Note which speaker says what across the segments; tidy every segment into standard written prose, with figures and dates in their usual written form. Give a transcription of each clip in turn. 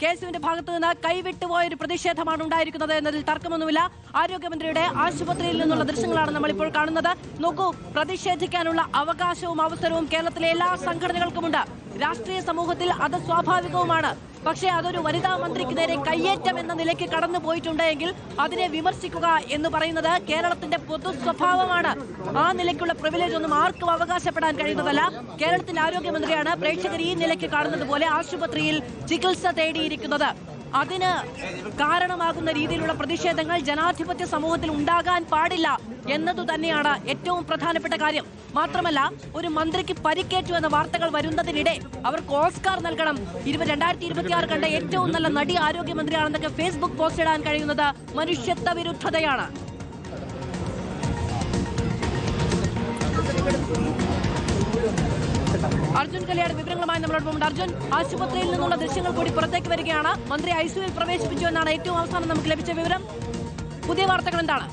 Speaker 1: KSUവിന്റെ ഭാഗത്തു നിന്ന് കൈവിട്ടുപോയ ഒരു പ്രതിഷേധമാണ് ഉണ്ടായിരിക്കുന്നത് എന്നതിൽ തർക്കമൊന്നുമില്ല. ആരോഗ്യമന്ത്രിയുടെ ആശുപത്രിയിൽ നിന്നുള്ള ദൃശ്യങ്ങളാണ് നമ്മൾ ഇപ്പോൾ കാണുന്നത്. നോക്കൂ, പ്രതിഷേധിക്കാനുള്ള അവകാശവും അവസരവും കേരളത്തിലെ എല്ലാ സംഘടനകൾക്കുമുണ്ട്. രാഷ്ട്രീയ സമൂഹത്തിൽ അത് സ്വാഭാവികവുമാണ്. പക്ഷേ അതൊരു വനിതാ മന്ത്രിക്ക് നേരെ കയ്യേറ്റം എന്ന നിലയ്ക്ക് കടന്നു പോയിട്ടുണ്ടെങ്കിൽ അതിനെ വിമർശിക്കുക എന്ന് പറയുന്നത് കേരളത്തിന്റെ പൊതു സ്വഭാവമാണ്. ആ നിലയ്ക്കുള്ള പ്രിവിലേജ് ഒന്നും ആർക്കും അവകാശപ്പെടാൻ കഴിയുന്നതല്ല. കേരളത്തിന്റെ ആരോഗ്യമന്ത്രിയാണ് പ്രേക്ഷകർ ഈ നിലയ്ക്ക് കാണുന്നത് പോലെ ആശുപത്രിയിൽ ചികിത്സ തേടിയിരിക്കുന്നത്. അതിന് കാരണമാകുന്ന രീതിയിലുള്ള പ്രതിഷേധങ്ങൾ ജനാധിപത്യ സമൂഹത്തിൽ ഉണ്ടാകാൻ പാടില്ല എന്നതു തന്നെയാണ് ഏറ്റവും പ്രധാനപ്പെട്ട കാര്യം. മാത്രമല്ല, ഒരു മന്ത്രിക്ക് പരിക്കേറ്റു എന്ന വാർത്തകൾ വരുന്നതിനിടെ അവർക്ക് ഓസ്കാർ നൽകണം, 2026 കണ്ട ഏറ്റവും നല്ല നടി ആരോഗ്യമന്ത്രിയാണെന്നൊക്കെ ഫേസ്ബുക്ക് പോസ്റ്റ് ഇടാൻ കഴിയുന്നത് മനുഷ്യത്വ വിരുദ്ധതയാണ്. അർജുൻ കല്യാട് വിവരങ്ങളുമായി നമ്മളോടൊപ്പം. അർജുൻ, ആശുപത്രിയിൽ നിന്നുള്ള ദൃശ്യങ്ങൾ കൂടി പുറത്തേക്ക് വരികയാണ്. മന്ത്രി ഐസിയുവിൽ പ്രവേശിപ്പിച്ചു എന്നാണ് ഏറ്റവും അവസാനം നമുക്ക് ലഭിച്ച വിവരം. പുതിയ വാർത്തകൾ എന്താണ്?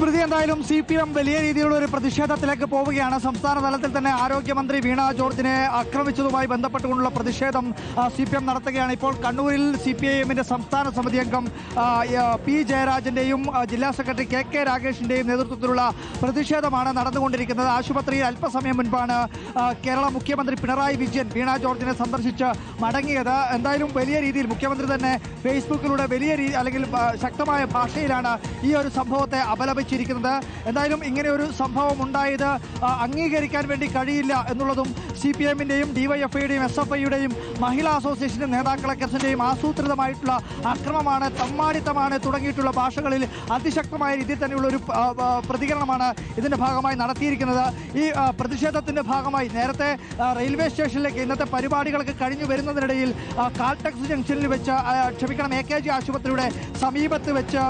Speaker 2: സ്മൃതി, എന്തായാലും CPM വലിയ രീതിയിലുള്ള ഒരു പ്രതിഷേധത്തിലേക്ക് പോവുകയാണ്. സംസ്ഥാന തലത്തിൽ തന്നെ ആരോഗ്യമന്ത്രി വീണ ജോർജിനെ ആക്രമിച്ചതുമായി ബന്ധപ്പെട്ടുകൊണ്ടുള്ള പ്രതിഷേധം CPM നടത്തുകയാണ്. ഇപ്പോൾ കണ്ണൂരിൽ CPIMന്റെ സംസ്ഥാന സമിതി അംഗം P ജയരാജന്റെയും ജില്ലാ സെക്രട്ടറി KK രാഗേഷിന്റെയും നേതൃത്വത്തിലുള്ള പ്രതിഷേധമാണ് നടന്നുകൊണ്ടിരിക്കുന്നത്. ആശുപത്രിയിൽ അല്പസമയം മുൻപാണ് കേരള മുഖ്യമന്ത്രി പിണറായി വിജയൻ വീണ ജോർജിനെ സന്ദർശിച്ച് മടങ്ങിയത്. എന്തായാലും വലിയ രീതിയിൽ മുഖ്യമന്ത്രി തന്നെ ഫേസ്ബുക്കിലൂടെ വലിയ രീതി അല്ലെങ്കിൽ ശക്തമായ ഭാഷയിലാണ് ഈ ഒരു സംഭവത്തെ അപലപിച്ചത്. എന്തായാലും ഇങ്ങനെ ഒരു സംഭവം ഉണ്ടായത് അംഗീകരിക്കാൻ വേണ്ടി കഴിയില്ല എന്നുള്ളതും CPMന്റെയും DYFIയുടെയും SFIയുടെയും മഹിളാ അസോസിയേഷന്റെ നേതാക്കളൊക്കെയും ആസൂത്രിതമായിട്ടുള്ള അക്രമമാണ്, തമ്മാടിത്തമാണ് തുടങ്ങിയിട്ടുള്ള ഭാഷകളിൽ അതിശക്തമായ രീതിയിൽ തന്നെയുള്ള ഒരു പ്രതികരണമാണ് ഇതിന്റെ ഭാഗമായി നടത്തിയിരിക്കുന്നത്. ഈ പ്രതിഷേധത്തിന്റെ ഭാഗമായി നേരത്തെ റെയിൽവേ സ്റ്റേഷനിലേക്ക് ഇന്നത്തെ പരിപാടികൾക്ക് കഴിഞ്ഞു വരുന്നതിനിടയിൽ കാൽടെക്സ് ജംഗ്ഷനിൽ വെച്ച് AKG ആശുപത്രിയുടെ സമീപത്ത് വെച്ച്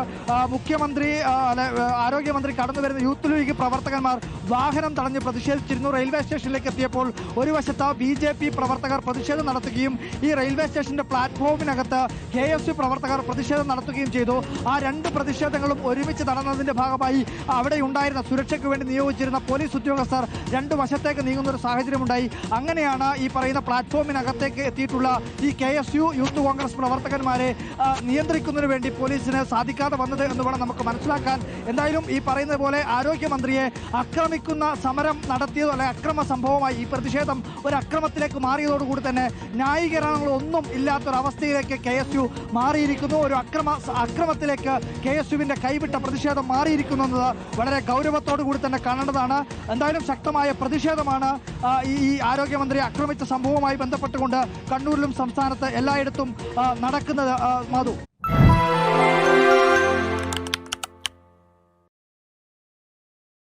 Speaker 2: ആരോഗ്യമന്ത്രി കടന്നു വരുന്ന യൂത്ത് ലീഗ് പ്രവർത്തകന്മാർ വാഹനം തടഞ്ഞ് പ്രതിഷേധിച്ചിരുന്നു. റെയിൽവേ സ്റ്റേഷനിലേക്ക് എത്തിയപ്പോൾ ഒരു വശത്ത് BJP പ്രവർത്തകർ പ്രതിഷേധം നടത്തുകയും ഈ റെയിൽവേ സ്റ്റേഷന്റെ പ്ലാറ്റ്ഫോമിനകത്ത് KSU പ്രവർത്തകർ പ്രതിഷേധം നടത്തുകയും ചെയ്തു. ആ രണ്ട് പ്രതിഷേധങ്ങളും ഒരുമിച്ച് നടന്നതിന്റെ ഭാഗമായി അവിടെ ഉണ്ടായിരുന്ന സുരക്ഷയ്ക്ക് വേണ്ടി നിയോഗിച്ചിരുന്ന പോലീസ് ഉദ്യോഗസ്ഥർ രണ്ടു വശത്തേക്ക് നീങ്ങുന്ന ഒരു സാഹചര്യമുണ്ടായി. അങ്ങനെയാണ് ഈ പറയുന്ന പ്ലാറ്റ്ഫോമിനകത്തേക്ക് എത്തിയിട്ടുള്ള ഈ KSU യൂത്ത് കോൺഗ്രസ് പ്രവർത്തകന്മാരെ നിയന്ത്രിക്കുന്നതിന് വേണ്ടി പോലീസിന് സാധിക്കാതെ വന്നത് എന്ന് വേണം നമുക്ക് മനസ്സിലാക്കാൻ. എന്തായാലും ഈ പറയുന്നത് പോലെ ആരോഗ്യമന്ത്രിയെ ആക്രമിക്കുന്ന സമരം നടത്തിയതോ അല്ലെങ്കിൽ അക്രമ സംഭവമായി ഈ പ്രതിഷേധം ഒരു അക്രമത്തിലേക്ക് മാറിയതോടുകൂടി തന്നെ ന്യായീകരണങ്ങളൊന്നും ഇല്ലാത്തൊരവസ്ഥയിലേക്ക് KSU മാറിയിരിക്കുന്നു. ഒരു അക്രമത്തിലേക്ക് KSUവിന്റെ കൈവിട്ട പ്രതിഷേധം മാറിയിരിക്കുന്നു എന്നത് വളരെ ഗൗരവത്തോടു കൂടി തന്നെ കാണേണ്ടതാണ്. എന്തായാലും ശക്തമായ പ്രതിഷേധമാണ് ഈ ആരോഗ്യമന്ത്രി ആക്രമിച്ച സംഭവവുമായി ബന്ധപ്പെട്ടുകൊണ്ട് കണ്ണൂരിലും സംസ്ഥാനത്ത് എല്ലായിടത്തും നടക്കുന്നത്. മാധു.